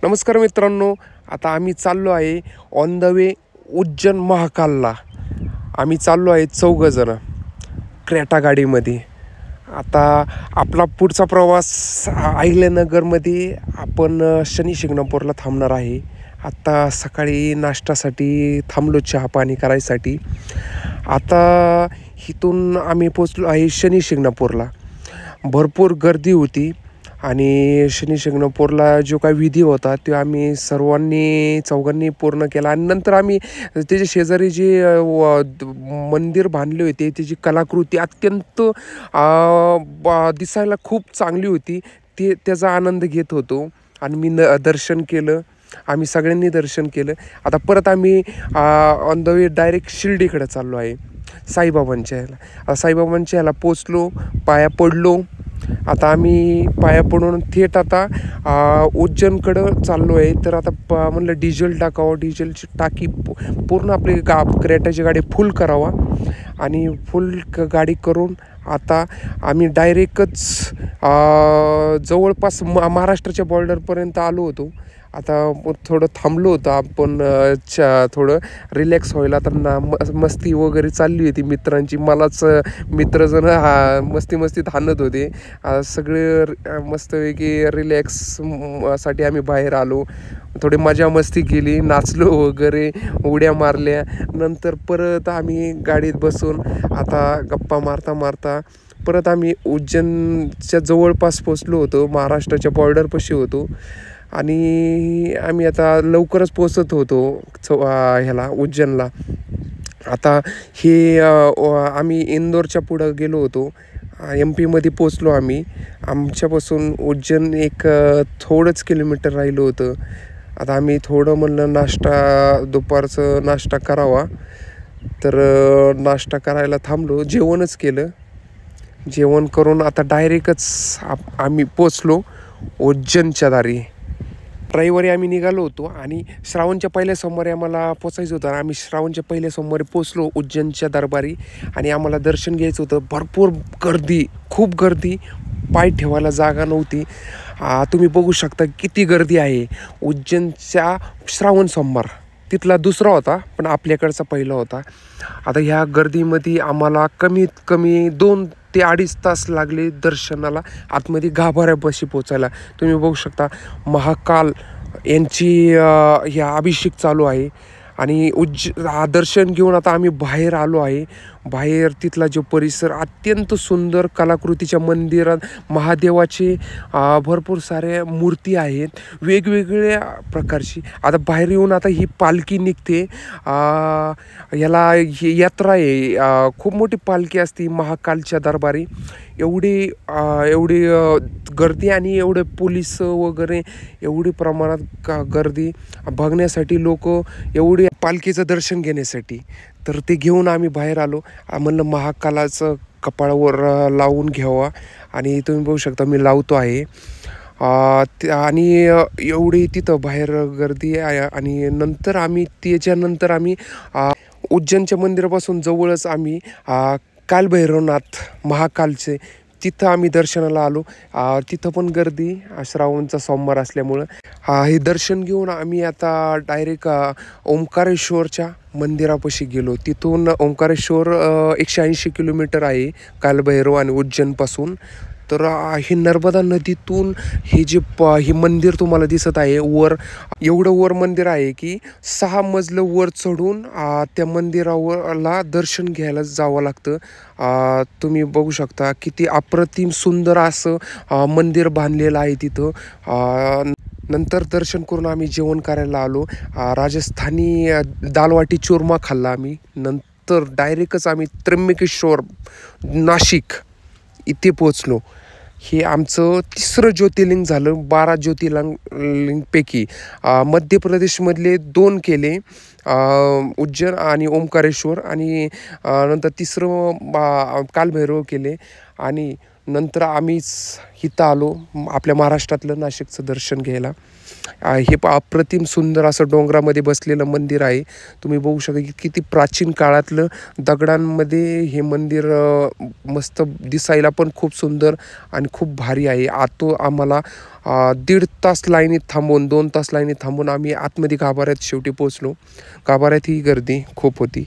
नमस्कार मित्रांनो, आता आम्ही चाललो आहे ऑन द वे उज्जैन महाकालला. आम्ही चाललो आहे 4 जण क्रेटा गाडीमध्ये. आता आपला पुढचा प्रवास अहिल्यानगरमध्ये आपण शनी शिंगणापूरला थांबणार आहे. आत्ता सकाळी नाश्त्यासाठी थांबलो, चहा पाणी करायसाठी. आता इथून आम्ही पोचलो आहे शनी शिंगणापूरला. भरपूर गर्दी होती आणि शनी शिंगणापूरला जो काही विधी होता तो आम्ही चौघांनी पूर्ण केला. आणि नंतर आम्ही त्याच्या शेजारी जे मंदिर बांधले होते त्याची कलाकृती अत्यंत दिसायला खूप चांगली होती. त्याचा आनंद घेत होतो आणि मी दर्शन केलं. आम्ही सगळ्यांनी दर्शन केलं. आता परत आम्ही ऑन द वे डायरेक्ट शिर्डीकडे चाललो आहे, साईबाबांच्या ह्याला पोचलो, पाया पडलो. आता आम्ही पाया पडून थेट आता उज्जैनकडं चाललो आहे. तर आता म्हणलं डिझेल टाकावं, डिझेलची टाकी पूर्ण आपली क्रेटाची गाडी फुल करावा. आणि फुल गाडी करून आता आम्ही डायरेक्टच जवळपास महाराष्ट्राच्या बॉर्डरपर्यंत आलो होतो. आता थोडं थांबलो होतो आपण, थोडं रिलॅक्स व्हायला. तर मस्ती वगैरे चालली होती मित्रांची. मलाच मित्रजण मस्तीत हाणत होते. सगळे मस्तपैकी रिलॅक्स साठी आम्ही बाहेर आलो. थोडी मजा मस्ती केली, नाचलो वगैरे, उड्या मारल्या. नंतर परत आम्ही गाडीत बसून आता गप्पा मारता परत आम्ही उज्जैनच्या जवळपास पोचलो होतो. महाराष्ट्राच्या बॉर्डरपाशी होतो आणि आम्ही आता लवकरच पोचत होतो ह्याला उज्जैनला. आता हे आम्ही इंदोरच्या पुढं गेलो होतो. MP मध्ये पोचलो आम्ही. आमच्यापासून उज्जैन एक थोडंच किलोमीटर राहिलं होतं. आता आम्ही थोडं म्हणलं दुपारचं नाश्ता करावा. तर नाश्ता करायला थांबलो, जेवणच केलं. जेवण करून आता डायरेक्टच आम्ही पोचलो उज्जैनच्या दारी. रविवारी आम्ही निघालो होतो आणि श्रावणच्या पहिल्या सोमवारी आम्हाला पोचायचं होतं. आम्ही श्रावणच्या पहिल्या सोमवारी पोचलो उज्जैनच्या दरबारी आणि आम्हाला दर्शन घ्यायचं होतं. भरपूर गर्दी, खूप गर्दी, पाय ठेवायला जागा नव्हती. तुम्ही बघू शकता किती गर्दी आहे. उज्जैनच्या श्रावण सोमवार तिथला दुसरा होता, पण आपल्याकडचा पहिला होता. आता ह्या गर्दीमध्ये आम्हाला कमीत कमी 2 ते 2.5 तास लागले दर्शनाला, आतमध्ये गाभाऱ्यापाशी पोचायला. तुम्ही बघू शकता महाकाल यांची ह्या अभिषेक चालू आहे. आणि दर्शन घेऊन आता आम्ही बाहेर आलो आहे. बाहेर तिथला जो परिसर अत्यंत सुंदर, कलाकृतीच्या मंदिरात महादेवाचे भरपूर साऱ्या मूर्ती आहेत वेगवेगळ्या प्रकारची. आता बाहेर येऊन आता ही पालखी निघते. याला ही यात्रा आहे, खूप मोठी पालखी असते महाकालच्या दरबारी. एवढी गर्दी आणि एवढे पोलीस वगैरे, एवढी प्रमाणात गर्दी बघण्यासाठी लोक, एवढी पालखीचं दर्शन घेण्यासाठी. तर ते घेऊन आम्ही बाहेर आलो. म्हणलं महाकालाचं कपाळावर लावून घ्यावा आणि तुम्ही बघू शकता मी लावतो आहे. आणि एवढी तिथं बाहेर गर्दी आहे. आणि त्याच्यानंतर आम्ही उज्जैनच्या मंदिरापासून जवळच आम्ही कालभैरवनाथ महाकालचे तिथं आम्ही दर्शनाला आलो. तिथं पण गर्दी, श्रावणचा सोमवार असल्यामुळं. हे दर्शन घेऊन आम्ही आता डायरेक्ट ओंकारेश्वरच्या मंदिरापाशी गेलो. तिथून ओंकारेश्वर 180 किलोमीटर आहे कालभैरव आणि उज्जैनपासून. तर हे नर्मदा नदीतून हे मंदिर तुम्हाला दिसत आहे. एवढं वर मंदिर आहे की 6 मजलं वर चढून त्या मंदिरावरला दर्शन घ्यायला जावं लागतं. तुम्ही बघू शकता किती अप्रतिम सुंदर असं मंदिर बांधलेलं आहे तिथं. नंतर दर्शन करून आम्ही जेवण करायला आलो. राजस्थानी दालवाटी चुरमा खाल्ला आम्ही. नंतर डायरेक्टच आम्ही त्र्यंबकेश्वर, नाशिक इथे पोचलो. हे आमचं 3रं ज्योतिर्लिंग झालं 12 ज्योतिर्लिंगपैकी. मध्य प्रदेशमधले 2 केले, उज्जैन आणि ओंकारेश्वर. आणि नंतर 3रं कालभैरव केले. आणि नंतर आम्हीच इथं आलो आपल्या महाराष्ट्रातलं नाशिकचं दर्शन घ्यायला. हे अप्रतिम सुंदर असं डोंगरामध्ये बसलेलं मंदिर आहे. तुम्ही बघू शकता की किती प्राचीन काळातलं दगडांमध्ये हे मंदिर मस्त दिसायला पण खूप सुंदर आणि खूप भारी आहे. आम्हाला 1.5 तास लाईनीत थांबून 2 तास लाईनीत थांबून आम्ही आतमध्ये गाभाऱ्यात शेवटी पोचलो. गाभाऱ्यात ही गर्दी खूप होती.